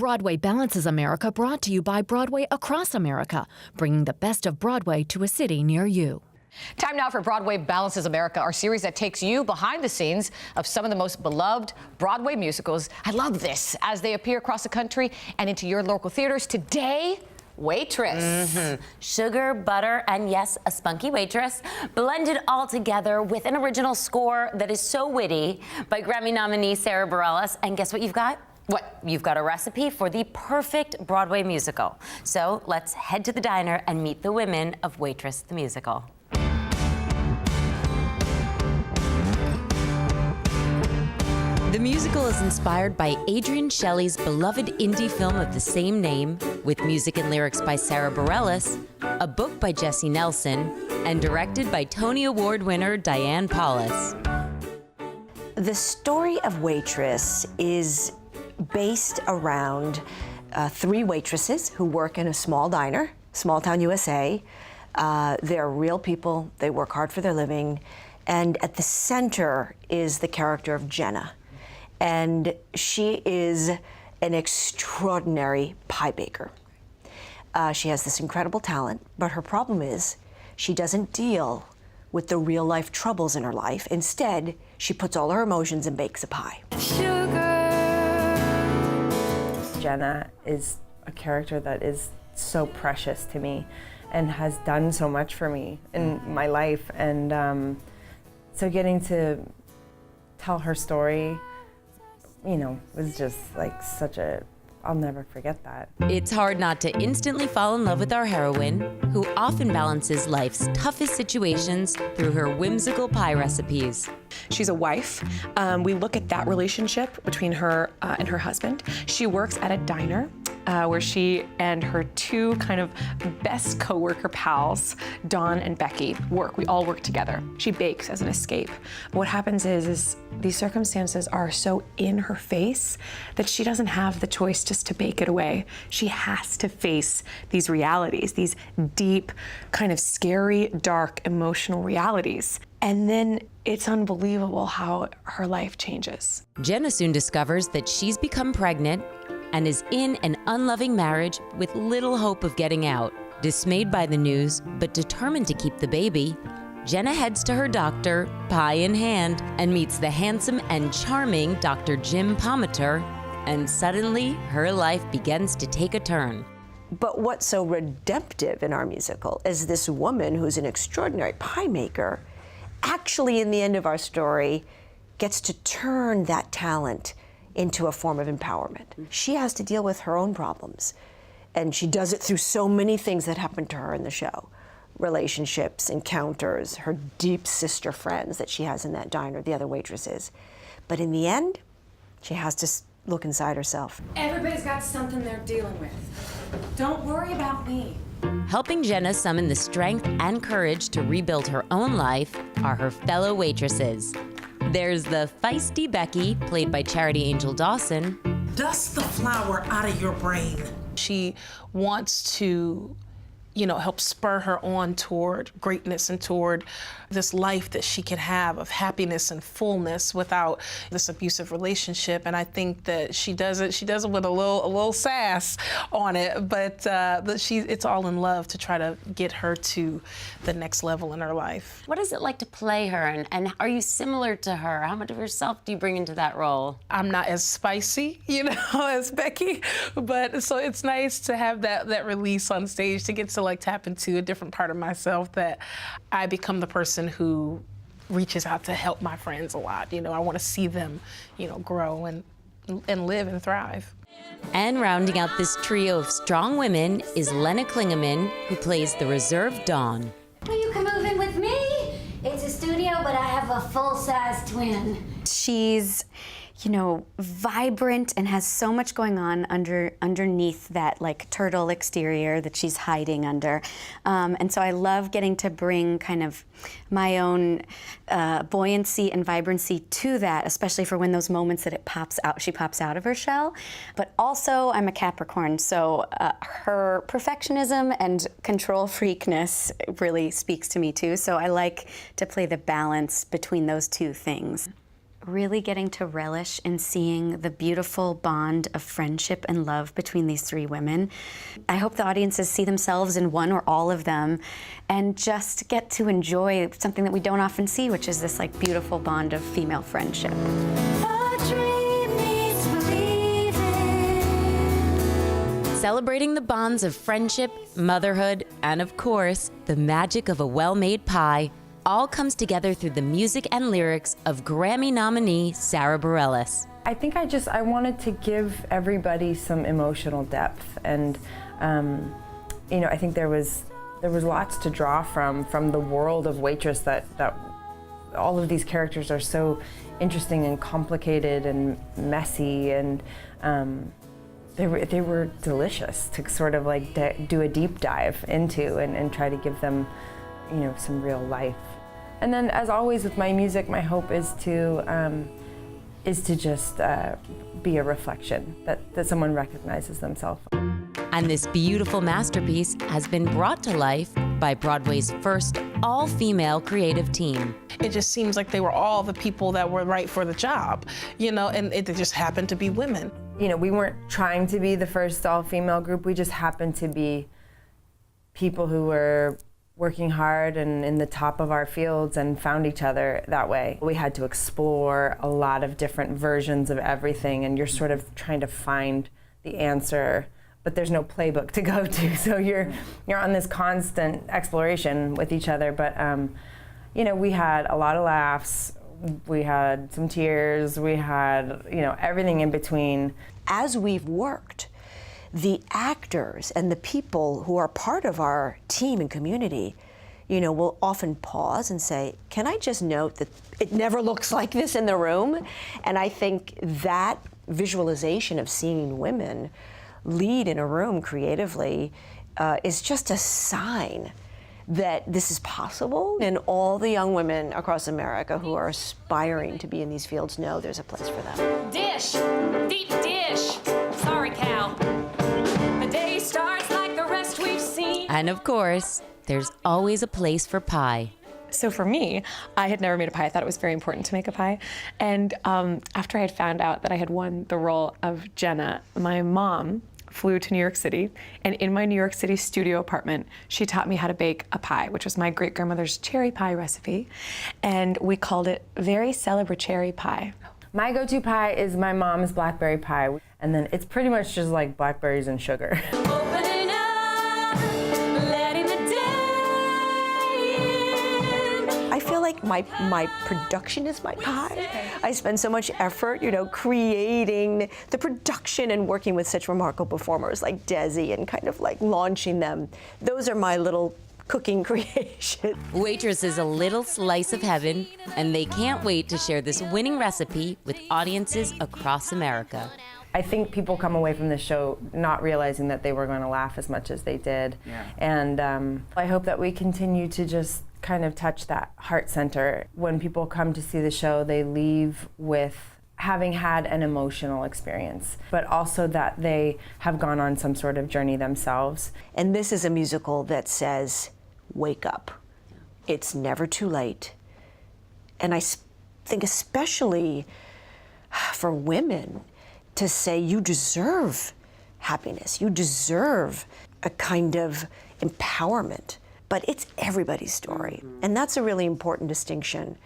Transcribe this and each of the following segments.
Broadway Balances America, brought to you by Broadway across America, bringing the best of Broadway to a city near you. Time now for Broadway Balances America, our series that takes you behind the scenes of some of the most beloved Broadway musicals. I love this, as they appear across the country and into your local theaters. Today, Waitress. Sugar, butter, and yes, a spunky waitress, blended all together with an original score that is so witty by Grammy nominee Sara Bareilles. And guess what you've got? What? You've got a recipe for the perfect Broadway musical. So let's head to the diner and meet the women of Waitress the musical. The musical is inspired by Adrian Shelley's beloved indie film of the same name, with music and lyrics by Sara Bareilles, a book by Jesse Nelson, and directed by Tony Award winner Diane Paulus. The story of Waitress is based around three waitresses who work in a small diner, small town USA. They're real people, they work hard for their living, and at the center is the character of Jenna. And she is an extraordinary pie baker. She has this incredible talent, but her problem is she doesn't deal with the real life troubles in her life. Instead, she puts all her emotions and bakes a pie. Sugar. Jenna is a character that is so precious to me and has done so much for me in my life. And so getting to tell her story, you know, was just like I'll never forget that. It's hard not to instantly fall in love with our heroine, who often balances life's toughest situations through her whimsical pie recipes. She's a wife. We look at that relationship between her and her husband. She works at a diner where she and her two kind of best coworker pals, Dawn and Becky, work. We all work together. She bakes as an escape. What happens is these circumstances are so in her face that she doesn't have the choice just to bake it away. She has to face these realities, these deep, kind of scary, dark, emotional realities. And then it's unbelievable how her life changes. Jenna soon discovers that she's become pregnant and is in an unloving marriage with little hope of getting out. Dismayed by the news, but determined to keep the baby, Jenna heads to her doctor, pie in hand, and meets the handsome and charming Dr. Jim Palmiter, and suddenly her life begins to take a turn. But what's so redemptive in our musical is this woman who's an extraordinary pie maker actually, in the end of our story, gets to turn that talent into a form of empowerment. She has to deal with her own problems, and she does it through so many things that happen to her in the show. Relationships, encounters, her deep sister friends that she has in that diner, the other waitresses. But in the end, she has to look inside herself. Everybody's got something they're dealing with. Don't worry about me. Helping Jenna summon the strength and courage to rebuild her own life are her fellow waitresses. There's the feisty Becky, played by Charity Angel Dawson. Dust the flour out of your brain. She wants to, help spur her on toward greatness and toward this life that she can have of happiness and fullness without this abusive relationship. And I think that she does it with a little sass on it, but it's all in love to try to get her to the next level in her life. What is it like to play her, and are you similar to her? How much of yourself do you bring into that role? I'm not as spicy, as Becky, but so it's nice to have that release on stage, to get to tap into a different part of myself, that I become the person who reaches out to help my friends a lot. I want to see them, grow and live and thrive. And rounding out this trio of strong women is Lenne Klingamann, who plays the reserved Dawn. Well, you can move in with me. It's a studio, but I have a full-size twin. She's, vibrant and has so much going on underneath that turtle exterior that she's hiding under. And so I love getting to bring kind of my own buoyancy and vibrancy to that, especially for when those moments that she pops out of her shell. But also I'm a Capricorn, so her perfectionism and control freakness really speaks to me too. So I like to play the balance between those two things. really getting to relish in seeing the beautiful bond of friendship and love between these three women. I hope the audiences see themselves in one or all of them and just get to enjoy something that we don't often see, which is this like beautiful bond of female friendship. Celebrating the bonds of friendship, motherhood, and of course, the magic of a well-made pie all comes together through the music and lyrics of Grammy nominee Sara Bareilles. I think I wanted to give everybody some emotional depth, and you know, I think there was lots to draw from the world of Waitress, that all of these characters are so interesting and complicated and messy, and they were delicious to sort of like do a deep dive into and try to give them, you know, some real life. And then, as always with my music, my hope is to just be a reflection that someone recognizes themselves. And this beautiful masterpiece has been brought to life by Broadway's first all-female creative team. It just seems like they were all the people that were right for the job, you know, and it just happened to be women. You know, we weren't trying to be the first all-female group. We just happened to be people who were working hard and in the top of our fields and found each other that way. We had to explore a lot of different versions of everything, and you're sort of trying to find the answer, but there's no playbook to go to. So you're on this constant exploration with each other. But you know, we had a lot of laughs. We had some tears. We had, you know, everything in between. As we've worked, the actors and the people who are part of our team and community, you know, will often pause and say, can I just note that it never looks like this in the room? And I think that visualization of seeing women lead in a room creatively is just a sign that this is possible, and all the young women across America who are aspiring to be in these fields know there's a place for them. Dish, deep dish. Sorry, Cal. The day starts like the rest we've seen. And of course, there's always a place for pie. So for me, I had never made a pie. I thought it was very important to make a pie. And after I had found out that I had won the role of Jenna, my mom flew to New York City, and in my New York City studio apartment, she taught me how to bake a pie, which was my great-grandmother's cherry pie recipe, and we called it very celebratory pie. My go-to pie is my mom's blackberry pie, and then it's pretty much just like blackberries and sugar. Opening up, letting the day in. I feel like my production is my pie. I spend so much effort, you know, creating the production and working with such remarkable performers like Desi and kind of like launching them. Those are my little cooking creations. Waitress is a little slice of heaven, and they can't wait to share this winning recipe with audiences across America. I think people come away from this show not realizing that they were going to laugh as much as they did. Yeah. And I hope that we continue to just kind of touch that heart center. When people come to see the show, they leave with having had an emotional experience, but also that they have gone on some sort of journey themselves. And this is a musical that says, wake up. It's never too late. And I think especially for women, to say you deserve happiness, you deserve a kind of empowerment, but it's everybody's story. And that's a really important distinction.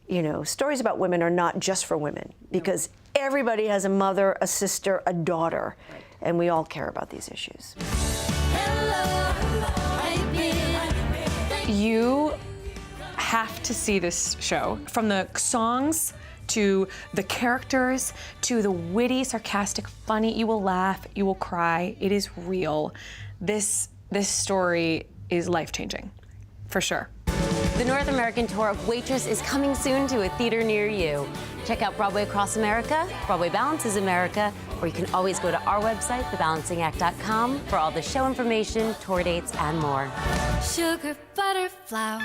You know, stories about women are not just for women, because everybody has a mother, a sister, a daughter, and we all care about these issues. You have to see this show. From the songs to the characters to the witty, sarcastic, funny, you will laugh, you will cry. It is real. This story is life-changing, for sure. The North American tour of Waitress is coming soon to a theater near you. Check out Broadway Across America, Broadway Balances America, or you can always go to our website, thebalancingact.com, for all the show information, tour dates, and more. Sugar, butter, flour.